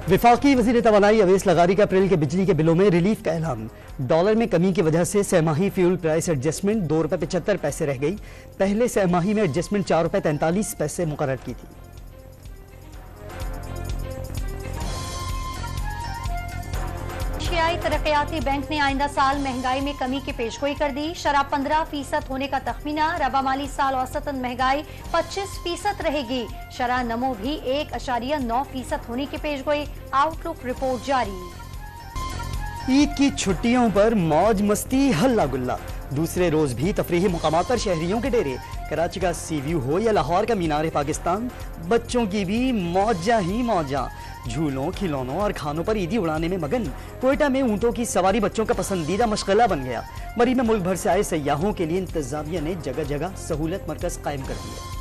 वफाकी वज़ीर तवानाई अवैस लगारी का अप्रैल के बिजली के बिलों में रिलीफ का ऐलान। डॉलर में कमी की वजह से सहमाही फ्यूल प्राइस एडजस्टमेंट ₹2.75 रह गई। पहले सहमाही में एडजस्टमेंट ₹4.43 मुकर्रर की थी। एशियाई तरक्याती बैंक ने आइंदा साल महंगाई में कमी की पेशगोई कर दी। शराब 15% होने का तखमीना। रबा माली साल औसतन महंगाई 25% रहेगी। शरह नमो भी 1.9% होने की पेशगोई। आउटलुक रिपोर्ट जारी। ईद की छुट्टियों पर मौज मस्ती हल्ला गुल्ला। दूसरे रोज भी तफरीही मुकामात पर शहरियों के डेरे। कराची का सी व्यू हो या लाहौर का मीनार पाकिस्तान, बच्चों की भी मौजा ही मौजा। झूलों, खिलौनों और खानों पर ईदी उड़ाने में मगन। कोयटा में ऊंटों की सवारी बच्चों का पसंदीदा मशगला बन गया। मरी में मुल्क भर से आए सयाहों के लिए इंतजामिया ने जगह जगह सहूलत मरकज कायम कर दिए।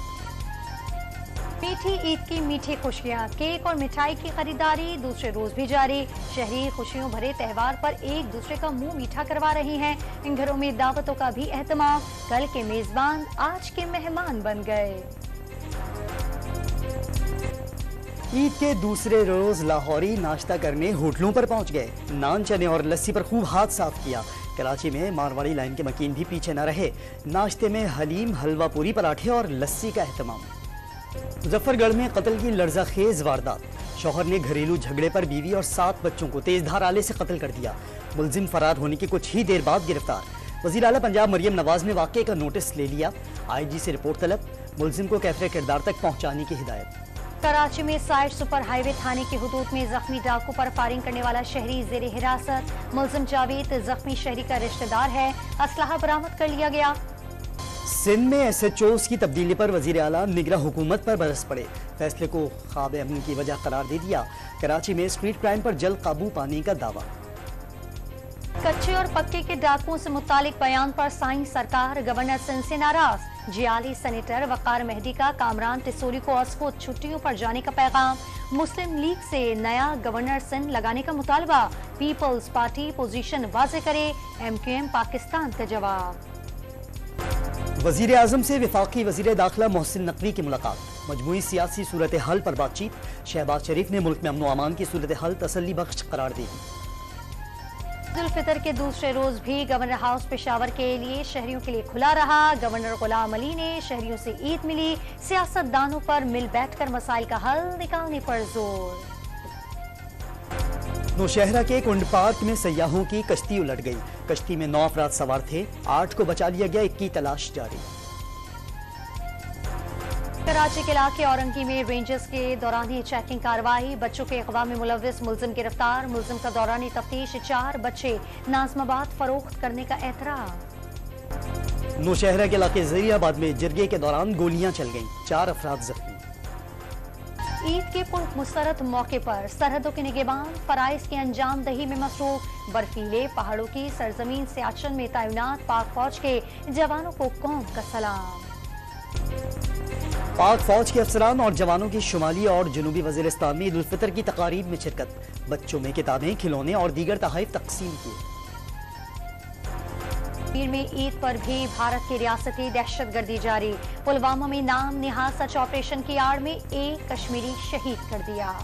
मीठी ईद की मीठी खुशियां। केक और मिठाई की खरीदारी दूसरे रोज भी जारी। शहरी खुशियों भरे त्यौहार पर एक दूसरे का मुंह मीठा करवा रहे हैं। इन घरों में दावतों का भी एहतमाम। कल के मेजबान आज के मेहमान बन गए। ईद के दूसरे रोज लाहौरी नाश्ता करने होटलों पर पहुंच गए। नान, चने और लस्सी पर खूब हाथ साफ किया। कराची में मारवाड़ी लाइन के मकीन भी पीछे न रहे। नाश्ते में हलीम, हलवा पूरी, पराठे और लस्सी का एहतमाम। मुजफ्फरगढ़ में कत्ल की लर्ज़ाखेज वारदात। शौहर ने घरेलू झगड़े पर बीवी और 7 बच्चों को तेजधार आले से कत्ल कर दिया। मुलजिम फरार होने के कुछ ही देर बाद गिरफ्तार। वज़ीर आला पंजाब मरियम नवाज ने वाक़े का नोटिस ले लिया। IG से रिपोर्ट तलब। मुलजिम को कैफरे किरदार तक पहुँचाने की हिदायत। कराची में साइड सुपर हाईवे थाने की हुदूद में जख्मी डाकू पर फायरिंग करने वाला शहरी जेर हिरासत। मुलजिम जावेद जख्मी शहरी का रिश्तेदार है। असलहा बरामद कर लिया गया। सिंध में SHOs की तब्दीली पर वजीर आला निगरां हुकूमत पर बरस पड़े। फैसले को ख्वाब अमन की वजह करार दे दिया। कराची में स्ट्रीट क्राइम पर जल्द काबू पाने का दावा। कच्चे और पक्के के डाकुओं से मुतालिक बयान पर साईं सरकार गवर्नर सिंध से नाराज। जियाली सेनेटर वकार मेहदी का कामरान तिसोरी को अस्कोत छुट्टियों पर जाने का पैगाम। मुस्लिम लीग से नया गवर्नर सिंध लगाने का मुतालबा। पीपल्स पार्टी पोजीशन वाज़े करे। MQM पाकिस्तान का जवाब। वजीर आजम से वफाकी वजीर दाखिला मोहसिन नकवी की मुलाकात। मजमूई सियासी सूरत हाल पर बातचीत। शहबाज शरीफ ने मुल्क में अमन व अमान की सूरत हाल तसल्ली बख्श करार दी। ईद उल फितर के दूसरे रोज भी गवर्नर हाउस पेशावर के लिए शहरियों के लिए खुला रहा। गवर्नर गुलाम अली ने शहरियों से ईद मिली। सियासतदानों पर मिल बैठकर मसाइल का हल निकालने पर जोर। नौशहरा के कुंड पार्क में सयाहों की कश्ती उलट गई। कश्ती में 9 अफराद सवार थे। 8 को बचा लिया गया। 1 की तलाश जारी। कराची के इलाके औरंगी में रेंजर्स के दौरानी चेकिंग कार्रवाई। बच्चों के अगवा में मुलविस मुलजिम गिरफ्तार। मुलजिम का दौरानी तफ्तीश। 4 बच्चे नाजमाबाद फरोख्त करने का एतराफ। नौशहरा के इलाके जरीआबाद में जिरगे के दौरान गोलियां चल गईं। 4 अफराद जख्मी। ईद के पुरमसरत मौके पर सरहदों के निगहबान फराइज की अंजाम दही में मसरूफ। बर्फीले पहाड़ों की सरजमीन सियाचिन में तैनात पाक फौज के जवानों को कौम का सलाम। पाक फौज के अफसरान और जवानों की शुमाली और जनूबी वजीरिस्तान में ईद उल फितर की तकारीब में शिरकत। बच्चों में किताबें, खिलौने और दीगर तोहफे तकसीम किए। में ईद पर भी भारत की रियासती दहशतगर्दी जारी। पुलवामा में नाम निहाद सच ऑपरेशन की आड़ में 1 कश्मीरी शहीद कर दिया।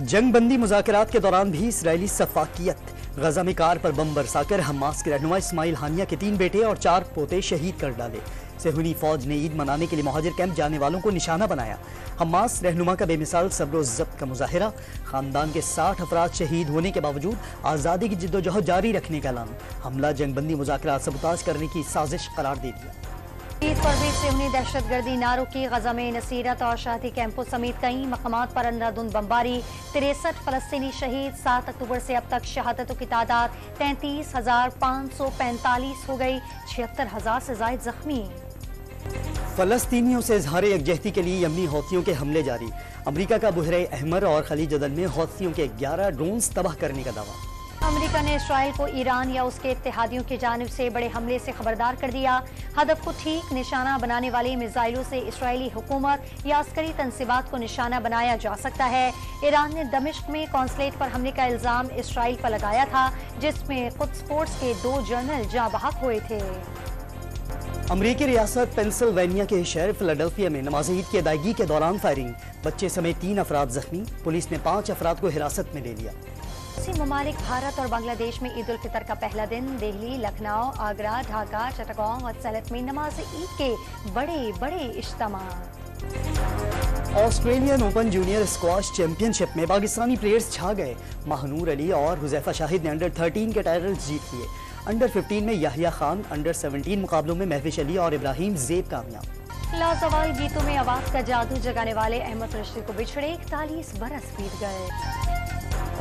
जंग बंदी मुज़ाकरात के दौरान भी इसराइली सफाकियत। गजा में कार पर बम बरसाकर हमास के रहनुमा इस्माइल हानिया के 3 बेटे और 4 पोते शहीद कर डाले। सेहूनी फौज ने ईद मनाने के लिए मुहाजिर कैंप जाने वालों को निशाना बनाया। हमास रहनुमा का बेमिसाल सब्र और ज़ब्त का मुजाहिरा। खानदान के 60 अफराद शहीद होने के बावजूद आज़ादी की जिद्दोजहद जारी रखने का ऐलान। हमला जंगबंदी मुज़ाकरात सबूताज करने की साजिश करार दे दिया। ईद पर भी सेहूनी दहशतगर्दी नारों की। गजा में नसीरत और शाहती कैंपों समेत कई मकामात पर अंधाधुंध बमबारी। 63 फलस्तीनी शहीद। 7 अक्टूबर से अब तक शहादतों की तादाद 33,545 हो गई। 76,000 से जायद जख्मी। फलस्तीनियों से इजहार यकजहती के लिए यमनी हौथियों के हमले जारी। अमरीका का बुहरे अहमर और खलीज अदन में हौथियों के 11 ड्रोन्स तबाह करने का दावा। अमरीका ने इसराइल को ईरान या उसके इत्तेहादियों की जानिब से बड़े हमले से खबरदार कर दिया। हदफ को ठीक निशाना बनाने वाले मिसाइलों से इसराइली हुकूमत या अस्करी तंसीबात को निशाना बनाया जा सकता है। ईरान ने दमिश्क में कॉन्सुलेट पर हमले का इल्जाम इसराइल पर लगाया था, जिसमें कुद्स फोर्स के 2 जनरल जाँ बहक हुए थे। अमरीकी रियासत पेंसिल्वेनिया के शहर फिलाडेल्फिया में नमाज ईद की अदायगी के दौरान फायरिंग। बच्चे समेत 3 अफराद जख्मी। पुलिस ने 5 अफराद को हिरासत में ले लिया। इसी ममालिक भारत और बांग्लादेश में ईद उल फितर का पहला दिन। दिल्ली, लखनऊ, आगरा, ढाका, चटगांव और सलत में नमाज ईद के बड़े बड़े इज्तिमात। Australian open junior squash championship में पाकिस्तानी प्लेयर्स छा गए। महानूर अली और हुजैफा शाहिद ने अंडर 13 के टाइटल्स जीत लिए। अंडर 15 में याहिया खान, अंडर 17 मुकाबलों में महविश अली और इब्राहिम ज़ेब कामयाब। लाजवाल गीतों में आवाज का जादू जगाने वाले अहमद रशीद को बिछड़े 41 बरस बीत गए।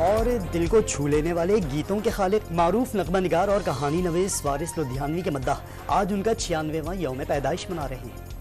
और दिल को छू लेने वाले गीतों के खालिक, मारूफ नगमा निगार और कहानी नवीस वारिस लुधियानवी के मद्दाह आज उनका 96वां यौम पैदाइश मना रहे हैं।